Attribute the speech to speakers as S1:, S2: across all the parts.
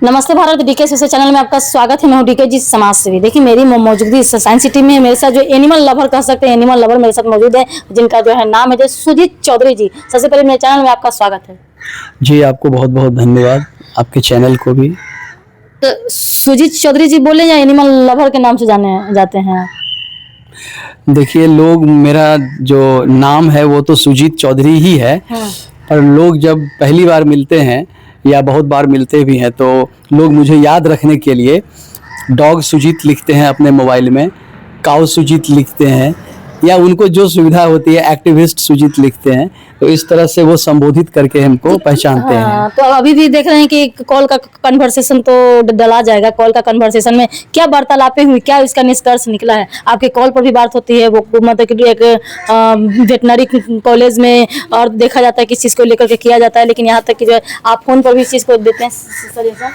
S1: नमस्ते Bharat, DK social channel में आपका स्वागत है। मैं हूं डीके जी समाज सेवी। देखिए मेरी मौजूदगी साइंस सिटी में मेरे साथ जो एनिमल लवर कह सकते हैं, एनिमल लवर मेरे साथ मौजूद है, जिनका जो है नाम है जो सुजीत चौधरी जी। सबसे पहले मेरे चैनल में आपका स्वागत है
S2: जी। आपको बहुत बहुत धन्यवाद, आपके चैनल को भी।
S1: तो सुजीत चौधरी जी बोले या एनिमल लवर के नाम से जाने जाते हैं?
S2: देखिए, लोग मेरा जो नाम है वो तो सुजीत चौधरी ही है, पर लोग जब पहली बार मिलते हैं या बहुत बार मिलते भी हैं तो लोग मुझे याद रखने के लिए डॉग सुजीत लिखते हैं अपने मोबाइल में, काऊ सुजीत लिखते हैं, या उनको जो सुविधा होती है एक्टिविस्ट सुजीत लिखते हैं। तो इस तरह से वो संबोधित करके हमको पहचानते हैं।
S1: तो अभी भी देख रहे हैं कि कॉल का कन्वर्सेशन तो डला जाएगा। कॉल का कन्वर्सेशन में क्या वार्तालापें हुई, क्या इसका निष्कर्ष निकला है? आपके कॉल पर भी बात होती है, वो मतलब कि एक वेटनरी कॉलेज में और देखा जाता है किस चीज़ को लेकर के किया जाता है, लेकिन यहाँ तक कि जो है आप फोन पर भी इस चीज़ को देते हैं सजेशन।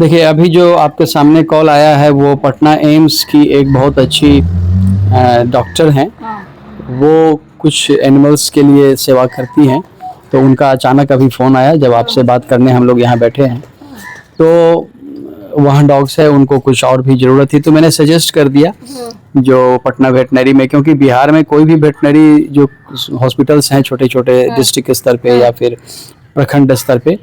S2: देखिए, अभी जो आपके सामने कॉल आया है वो पटना एम्स की एक बहुत अच्छी डॉक्टर हैं। वो कुछ एनिमल्स के लिए सेवा करती हैं, तो उनका अचानक अभी फ़ोन आया जब आपसे बात करने हम लोग यहाँ बैठे हैं। तो वहाँ डॉग्स है, उनको कुछ और भी ज़रूरत थी, तो मैंने सजेस्ट कर दिया जो पटना वेटनरी में, क्योंकि बिहार में कोई भी वेटनरी जो हॉस्पिटल्स हैं छोटे छोटे डिस्ट्रिक्ट स्तर पे या फिर प्रखंड स्तर पे,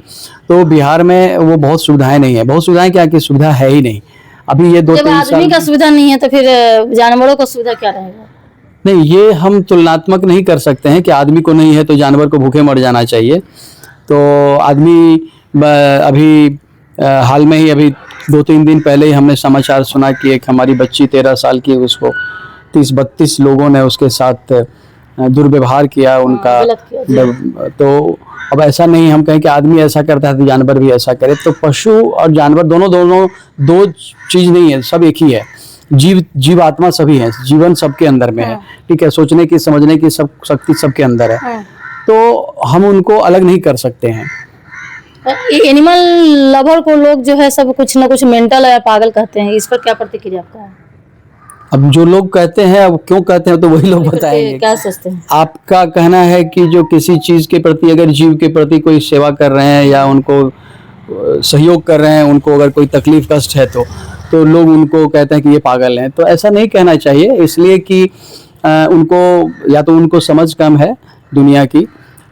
S2: तो बिहार में वो बहुत सुविधाएं नहीं है। बहुत सुविधाएं क्या, कि सुविधा है ही नहीं। अभी ये 2-3 साल
S1: आदमी का सुविधा नहीं है तो फिर जानवरों को सुविधा क्या रहेगा?
S2: नहीं, ये हम तुलनात्मक नहीं कर सकते हैं कि आदमी को नहीं है तो जानवर को भूखे मर जाना चाहिए। तो आदमी अभी हाल में ही अभी 2-3 दिन पहले ही हमने समाचार सुना कि एक हमारी बच्ची 13 साल की, उसको 30-32 लोगों ने उसके साथ दुर्व्यवहार किया उनका। तो अब ऐसा नहीं हम कहें कि आदमी ऐसा करता है तो जानवर भी ऐसा करे। तो पशु और जानवर दोनों दो चीज़ नहीं है, सब एक ही है। जीव आत्मा सभी है, जीवन सबके अंदर में है, ठीक है। सोचने की समझने की सब शक्ति सबके अंदर है, तो हम उनको अलग नहीं कर सकते हैं।
S1: एनिमल लवर को लोग जो है सब कुछ ना कुछ मेंटल या पागल कहते हैं, इस पर क्या प्रतिक्रिया आपका है?
S2: अब जो लोग कहते हैं, अब क्यों कहते हैं तो वही लोग बताएंगे।
S1: क्या सोचते हैं?
S2: आपका कहना है कि जो किसी चीज के प्रति, अगर जीव के प्रति कोई सेवा कर रहे हैं या उनको सहयोग कर रहे हैं, उनको अगर कोई तकलीफ कष्ट है तो लोग उनको कहते हैं कि ये पागल हैं। तो ऐसा नहीं कहना चाहिए, इसलिए कि उनको या तो उनको समझ कम है दुनिया की।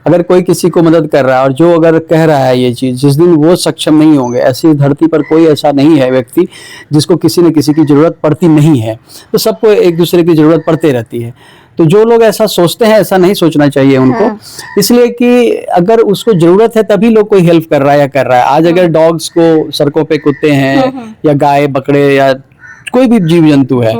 S2: अगर कोई किसी को मदद कर रहा है और जो अगर कह रहा है ये चीज़, जिस दिन वो सक्षम नहीं होंगे, ऐसी धरती पर कोई ऐसा नहीं है व्यक्ति जिसको किसी न किसी की ज़रूरत पड़ती नहीं है। तो सबको एक दूसरे की ज़रूरत पड़ती रहती है। तो जो लोग ऐसा सोचते हैं, ऐसा नहीं सोचना चाहिए उनको। इसलिए कि अगर उसको ज़रूरत है तभी लोग कोई हेल्प कर रहा है या कर रहा है। आज अगर डॉग्स को, सड़कों पे कुत्ते हैं या गाय बकरे या कोई भी जीव जंतु है,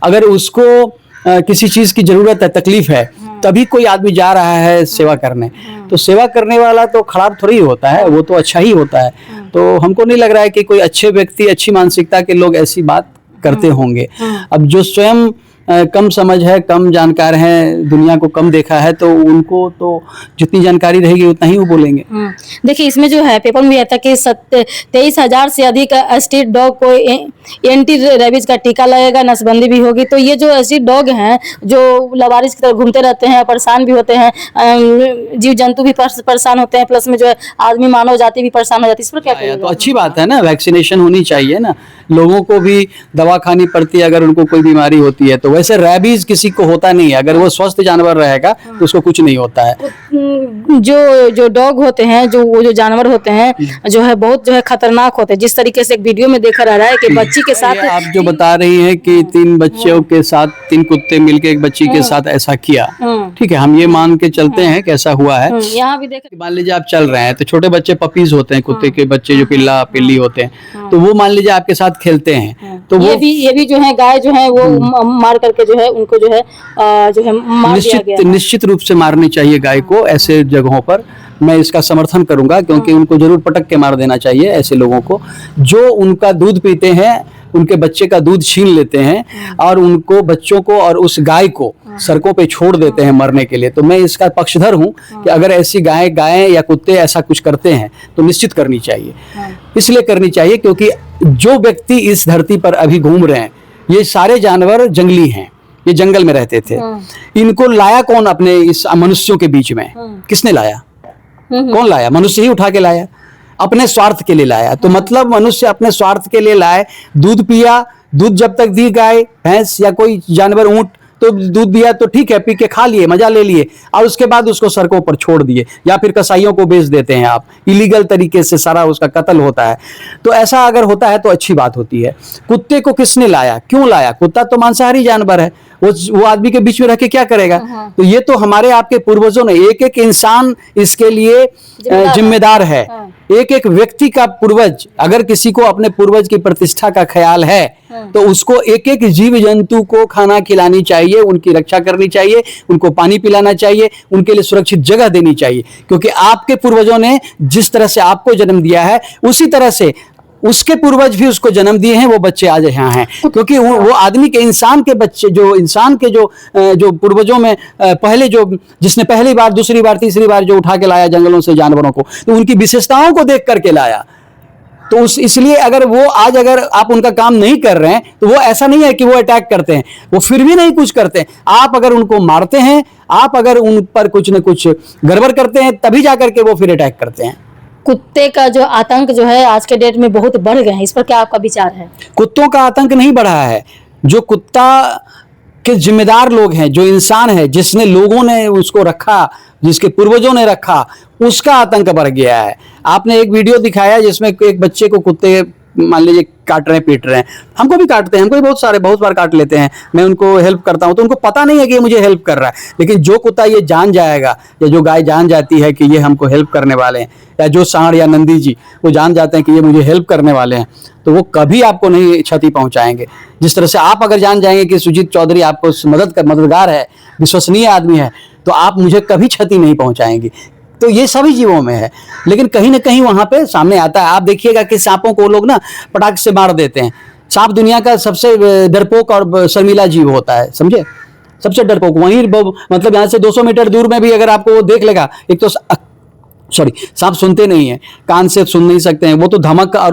S2: अगर उसको किसी चीज़ की ज़रूरत है, तकलीफ है, तभी कोई आदमी जा रहा है सेवा करने, तो सेवा करने वाला तो खराब थोड़ी होता है, वो तो अच्छा ही होता है। तो हमको नहीं लग रहा है कि कोई अच्छे व्यक्ति, अच्छी मानसिकता के लोग ऐसी बात करते होंगे। अब जो स्वयं कम समझ है, कम जानकार हैं, दुनिया को कम देखा है, तो उनको तो जितनी जानकारी रहेगी उतना ही वो बोलेंगे।
S1: देखिए इसमें जो है पेपर में आता कि 23,000 से अधिक स्ट्रीट डॉग को एंटी रेबीज का टीका लगेगा, नसबंदी भी होगी। तो ये जो स्ट्रीट डॉग हैं जो लवारिस की तरह घूमते रहते हैं, परेशान भी होते हैं, जीव जंतु भी परेशान होते हैं, प्लस में जो है आदमी मानव जाति भी परेशान हो जाती है, इस पर क्या कहेंगे?
S2: तो अच्छी बात है ना, वैक्सीनेशन होनी चाहिए ना। लोगों को भी दवा खानी पड़ती है अगर उनको कोई बीमारी होती है। तो वैसे रैबीज किसी को होता नहीं है, अगर वो स्वस्थ जानवर रहेगा तो उसको कुछ नहीं होता है।
S1: जो डॉग होते हैं, जो जानवर होते हैं, जो है बहुत जो है खतरनाक होते हैं। जिस तरीके से एक वीडियो में देखा रहा है कि बच्ची के साथ,
S2: आप जो बता रही हैं कि 3 बच्चों के साथ, 3 कुत्ते मिलके एक बच्ची के साथ ऐसा किया, ठीक है, हम ये मान के चलते हैं कि ऐसा हुआ है।
S1: यहाँ भी देख,
S2: मान लीजिए आप चल रहे हैं तो छोटे बच्चे पपीज होते हैं, कुत्ते के बच्चे जो पिल्ला पिल्ली होते हैं, तो वो मान लीजिए आपके साथ खेलते हैं, तो वो
S1: ये भी जो है गाय जो है वो मार करके जो है उनको जो है मार दिया गया।
S2: निश्चित रूप से मारनी चाहिए गाय को ऐसे जगहों पर। मैं इसका समर्थन करूंगा, क्योंकि उनको जरूर पटक के मार देना चाहिए ऐसे लोगों को जो उनका दूध पीते हैं, उनके बच्चे का दूध छीन लेते हैं और उनको, बच्चों को और उस गाय को सड़कों पे छोड़ देते हैं मरने के लिए। तो मैं इसका पक्षधर हूं कि अगर ऐसी गायें या कुत्ते ऐसा कुछ करते हैं तो निश्चित करनी चाहिए। इसलिए करनी चाहिए क्योंकि जो व्यक्ति इस धरती पर अभी घूम रहे हैं, ये सारे जानवर जंगली हैं, ये जंगल में रहते थे। इनको लाया कौन अपने इस मनुष्यों के बीच में? किसने लाया? कौन लाया? मनुष्य ही उठा के लाया। अपने स्वार्थ के लिए लाया। तो मतलब मनुष्य अपने स्वार्थ के लिए लाए, दूध पिया, दूध जब तक दी गाय भैंस या कोई जानवर ऊंट, तो दूध दिया तो ठीक है, पी के खा लिए, मजा ले लिए, और उसके बाद उसको सड़कों पर छोड़ दिए या फिर कसाईयों को बेच देते हैं आप, इलीगल तरीके से सारा उसका कत्ल होता है। तो ऐसा अगर होता है तो अच्छी बात होती है। कुत्ते को किसने लाया, क्यों लाया? कुत्ता तो मांसाहारी जानवर है, वो आदमी के बीच में रह के क्या करेगा? तो ये तो हमारे आपके पूर्वजों ने, एक एक इंसान इसके लिए जिम्मेदार है। एक एक व्यक्ति का पूर्वज, अगर किसी को अपने पूर्वज की प्रतिष्ठा का ख्याल है तो उसको एक एक जीव जंतु को खाना खिलानी चाहिए, उनकी रक्षा करनी चाहिए, उनको पानी पिलाना चाहिए, उनके लिए सुरक्षित जगह देनी चाहिए। क्योंकि आपके पूर्वजों ने जिस तरह से आपको जन्म दिया है, उसी तरह से उसके पूर्वज भी उसको जन्म दिए हैं, वो बच्चे आज यहाँ हैं। क्योंकि वो आदमी के, इंसान के बच्चे, जो इंसान के जो पूर्वजों में पहले जो, जिसने पहली बार, दूसरी बार, तीसरी बार जो उठा के लाया जंगलों से जानवरों को, तो उनकी विशेषताओं को देख करके लाया। तो इसलिए अगर वो आज, अगर आप उनका काम नहीं कर रहे हैं, तो वो ऐसा नहीं है कि वो अटैक करते हैं, वो फिर भी नहीं कुछ करते। आप अगर उनको मारते हैं, आप अगर उन पर कुछ न कुछ गड़बड़ करते हैं, तभी जाकर के वो फिर अटैक करते हैं।
S1: कुत्ते का जो आतंक जो है आज के डेट में बहुत बढ़ गए हैं, इस पर क्या आपका विचार है?
S2: कुत्तों का आतंक नहीं बढ़ा है। जो कुत्ता के जिम्मेदार लोग हैं, जो इंसान है, जिसने, लोगों ने उसको रखा, जिसके पूर्वजों ने रखा, उसका आतंक बढ़ गया है। आपने एक वीडियो दिखाया जिसमें एक बच्चे को कुत्ते मान लीजिए काट रहे हैं, पीट रहे हैं। हमको भी काटते हैं, हमको भी बहुत बार काट लेते हैं। मैं उनको हेल्प करता हूं तो उनको पता नहीं है कि ये मुझे हेल्प कर रहा है। लेकिन जो कुत्ता ये जान जाएगा, या जो गाय जान जाती है कि ये हमको हेल्प करने वाले हैं, या जो सांड या नंदी जी वो जान जाते हैं कि ये मुझे हेल्प करने वाले हैं, तो वो कभी आपको नहीं क्षति पहुंचाएंगे। जिस तरह से आप अगर जान जाएंगे कि सुजीत चौधरी आपको मददगार है, विश्वसनीय आदमी है, तो आप मुझे कभी क्षति नहीं पहुंचाएंगे। तो ये सभी जीवों में है, लेकिन कहीं ना कहीं वहां पे सामने आता है। आप देखिएगा कि सांपों को लोग ना पटाख से मार देते हैं। सांप दुनिया का सबसे डरपोक और शर्मीला जीव होता है, समझे? सबसे डरपोक। वहीं मतलब यहाँ से 200 मीटर दूर में भी अगर आपको वो देख लेगा, एक तो सांप सुनते नहीं है, कान से सुन नहीं सकते हैं, वो तो धमक और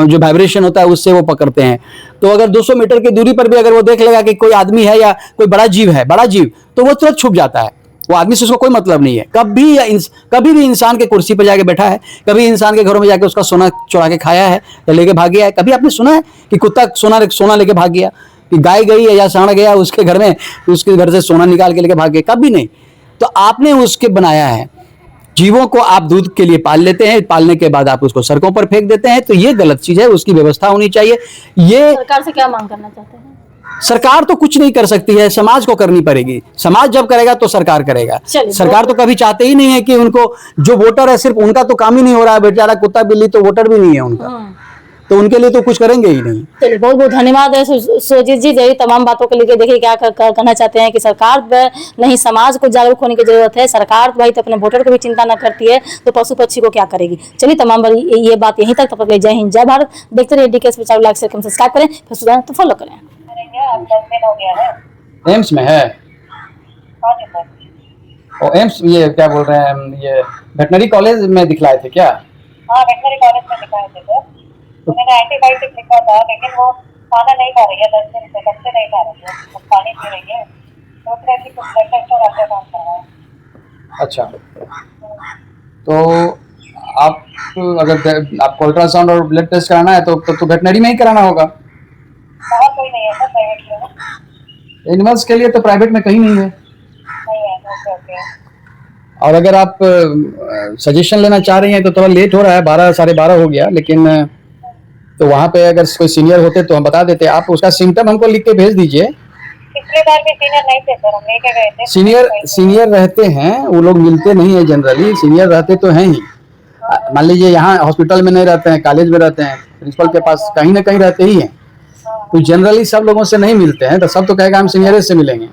S2: जो वाइब्रेशन होता है उससे वो पकड़ते हैं। तो अगर 200 मीटर की दूरी पर भी अगर वो देख लेगा कि कोई आदमी है या कोई बड़ा जीव, तो वो तुरंत छुप जाता है। वो आदमी से उसको कोई मतलब नहीं है। कभी भी इंसान के कुर्सी पर जाके बैठा है, कभी इंसान के घरों में जाके उसका सोना चुरा के खाया है या लेके भाग गया है? कभी आपने सुना है कि कुत्ता सोना लेके भाग गया, कि गाय गई है या सांड गया उसके घर में, उसके घर से सोना निकाल के लेके भाग गया? कभी नहीं। तो आपने उसके बनाया है। जीवों को आप दूध के लिए पाल लेते हैं, पालने के बाद आप उसको सड़कों पर फेंक देते हैं, तो ये गलत चीज है। उसकी व्यवस्था होनी चाहिए। ये
S1: सरकार से क्या मांग करना चाहते हैं?
S2: सरकार तो कुछ नहीं कर सकती है, समाज को करनी पड़ेगी। समाज जब करेगा तो सरकार करेगा। सरकार तो कभी चाहते ही नहीं है कि उनको, जो वोटर है, सिर्फ उनका तो काम ही नहीं हो रहा है। बेचारा कुत्ता बिल्ली तो वोटर भी नहीं है उनका, तो उनके लिए तो कुछ करेंगे ही नहीं।
S1: चलिए, बहुत बहुत धन्यवाद है सुजीत जी। यही तमाम बातों को लेकर देखिए क्या कहना चाहते हैं कि सरकार नहीं, समाज को जागरूक होने की जरूरत है। सरकार भाई तो अपने वोटर को भी चिंता न करती है, तो पशु पक्षी को क्या करेगी? चलिए, तमाम बार ये बात यहीं तक। तब तक जय हिंद, जय भारत। देखते रहिए DK special. Like share subscribe करें, फिर सुधार तो फॉलो करें।
S2: एम्स में है और एम्स, ये क्या बोल रहे हैं, ये वेटनरी कॉलेज में दिखलाए थे क्या?
S3: हाँ, वेटनरी कॉलेज में दिखाए थे सर। तो मैंने एंटीबायोटिक लिखा था, लेकिन वो खाना नहीं खा रही है। 10 दिन से कब से नहीं खा रही है, कुछ पानी पी रही है। सोच रहे कि कुछ ब्लड टेस्ट और ऐसा काम करवाएं।
S2: अच्छा, तो आप अगर आपको अल्ट्रासाउंड और ब्लड टेस्ट कराना है तो वेटनरी में ही कराना होगा।
S3: बाहर कोई नहीं है सर, प्राइवेट में।
S2: एनिमल्स के लिए तो प्राइवेट में कहीं नहीं है।
S3: नहीं है। Okay okay.
S2: और अगर आप सजेशन लेना चाह रही हैं तो थोड़ा लेट हो रहा है, 12 साढ़े 12 हो गया, लेकिन तो वहाँ पे अगर कोई सीनियर होते तो हम बता देते। आप उसका सिम्टम हमको लिख के भेज दीजिए।
S3: पिछले बार भी सीनियर नहीं थे सर, हम लेके गए थे।
S2: सीनियर रहते हैं, वो लोग मिलते नहीं है जनरली। सीनियर रहते तो हैं ही। मान लीजिए यहाँ हॉस्पिटल में नहीं रहते हैं, कॉलेज में रहते हैं, प्रिंसिपल के पास कहीं ना कहीं रहते ही हैं, तो जनरली सब लोगों से नहीं मिलते हैं। तो सब तो कहेगा हम सीनियर से मिलेंगे,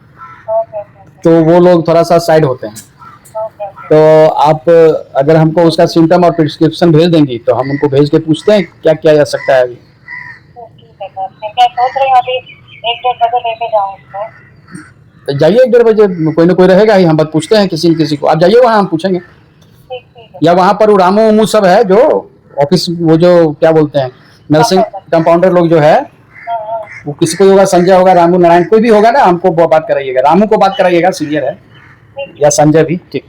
S2: तो वो लोग थोड़ा सा साइड होते हैं। तो आप अगर हमको उसका सिम्टम और प्रिस्क्रिप्शन भेज देंगी तो हम उनको भेज के पूछते हैं क्या किया जा सकता है अभी।
S3: ठीक है सर। मैं सोच रही हूँ अभी 1-1:30 बजे लेके जाऊँ उसको।
S2: तो जाइए 1-1:30 बजे, कोई ना कोई रहेगा ही, हम बात पूछते हैं किसी न किसी को। आप जाइए वहाँ, हम पूछेंगे।
S3: ठीक है।
S2: या वहाँ पर रामू उमू सब है जो ऑफिस, वो जो क्या बोलते हैं, नर्सिंग कंपाउंडर लोग जो है, वो किसी को होगा, संजय होगा, रामू, नारायण, कोई भी होगा ना, हमको बात कराइएगा। रामू को बात कराइएगा, सीनियर है, या संजय भी। ठीक।